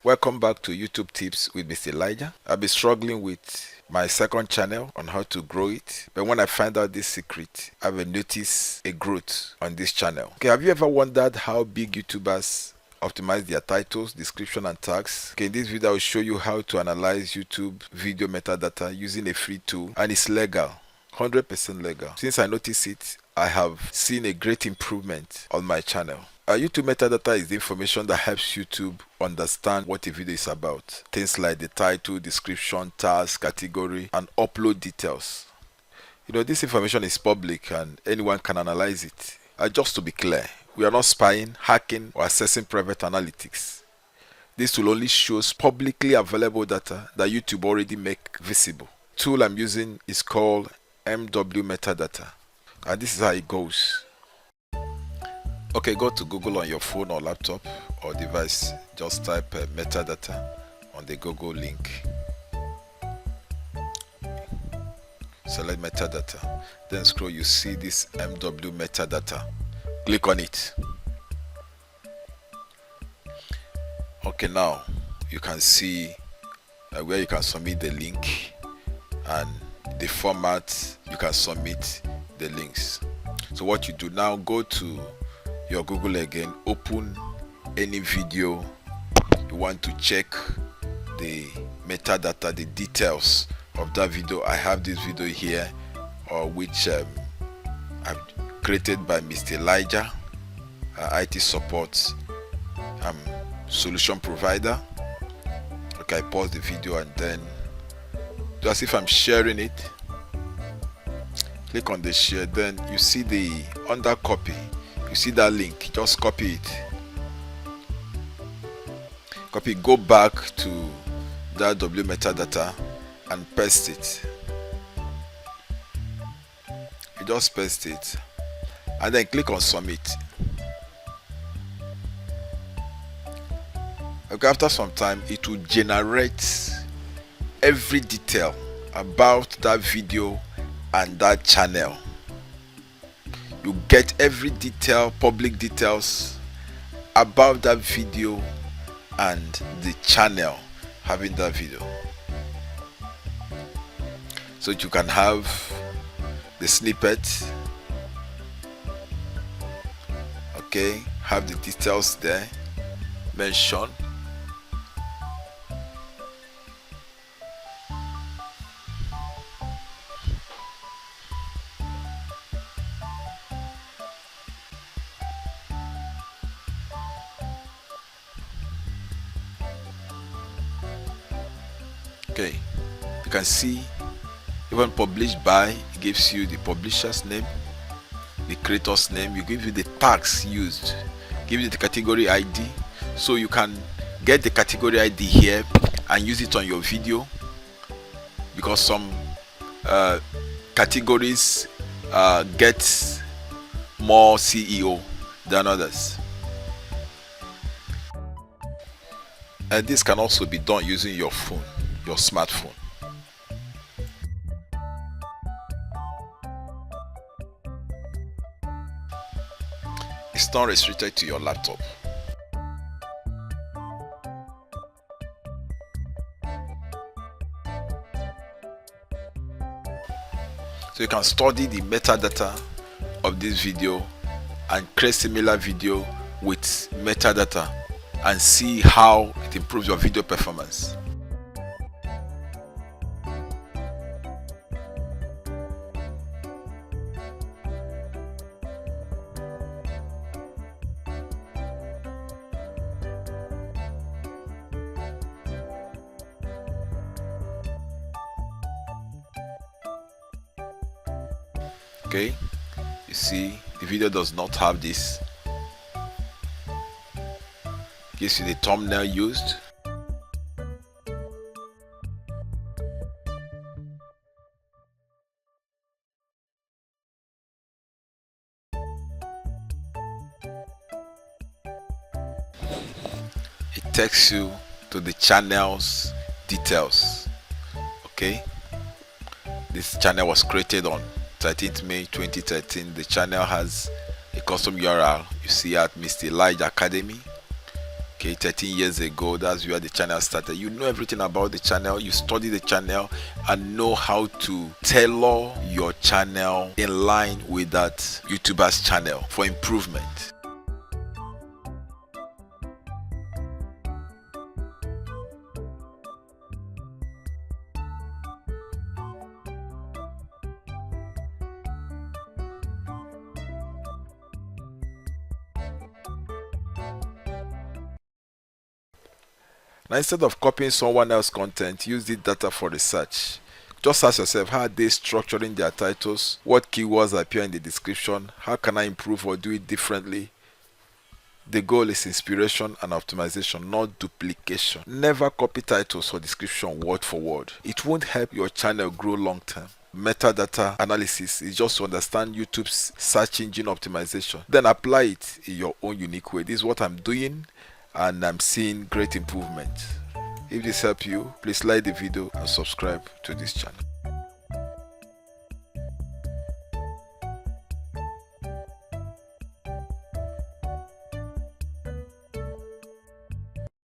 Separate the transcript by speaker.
Speaker 1: Welcome back to YouTube Tips with Mr. Elijah. I've been struggling with my second channel on how to grow it, but when I find out this secret, I've noticed a growth on this channel. Okay, have you ever wondered how big YouTubers optimize their titles, description and tags? Okay, in this video I will show you how to analyze YouTube video metadata using a free tool, and it's legal, 100% legal. Since I noticed it, I have seen a great improvement on my channel. YouTube metadata is the information that helps YouTube understand what a video is about. Things like the title, description, task, category, and upload details. This information is public and anyone can analyze it. Just to be clear, we are not spying, hacking, or accessing private analytics. This tool only shows publicly available data that YouTube already make visible. The tool I'm using is called MW Metadata, and this is how it goes. Okay, go to Google on your phone or laptop or device. Just type metadata on the Google link. Select metadata. Then scroll, you see this MW Metadata. Click on it. Okay, now you can see where you can submit the link and the format you can submit the links. So what you do now, go to your Google again, open any video you want to check the metadata, the details of that video. I have this video here, which I've created by Mr. Elijah, IT support solution provider. Okay, I pause the video and then just if I'm sharing it, click on the share. Then you see the under copy. You see that link, just copy it. Copy, go back to that W metadata and paste it. You just paste it and then click on submit. Okay, after some time it will generate every detail about that video and that channel. You get every detail, public details about that video and the channel having that video. So you can have the snippet, okay, have the details there mentioned. Okay, you can see even published by, it gives you the publisher's name, the creator's name, you give you the tags used, give you the category ID, so you can get the category ID here and use it on your video, because some categories get more SEO than others. And this can also be done using your phone, your smartphone. It's not restricted to your laptop. So you can study the metadata of this video and create similar video with metadata and see how it improves your video performance. Okay, you see the video does not have this. Gives you the thumbnail used. It takes you to the channel's details. Okay, this channel was created on 13th May 2013. The channel has a custom URL. You see at Mr. Elijah Academy. Okay, 13 years ago, that's where the channel started. You know everything about the channel, you study the channel and know how to tailor your channel in line with that YouTuber's channel for improvement. Now, instead of copying someone else's content, use this data for research. Just ask yourself, how are they structuring their titles? What keywords appear in the description? How can I improve or do it differently? The goal is inspiration and optimization, not duplication. Never copy titles or description word for word. It won't help your channel grow long term. Metadata analysis is just to understand YouTube's search engine optimization. Then apply it in your own unique way. This is what I'm doing, and I'm seeing great improvement. If this helped you, please like the video and subscribe to this channel.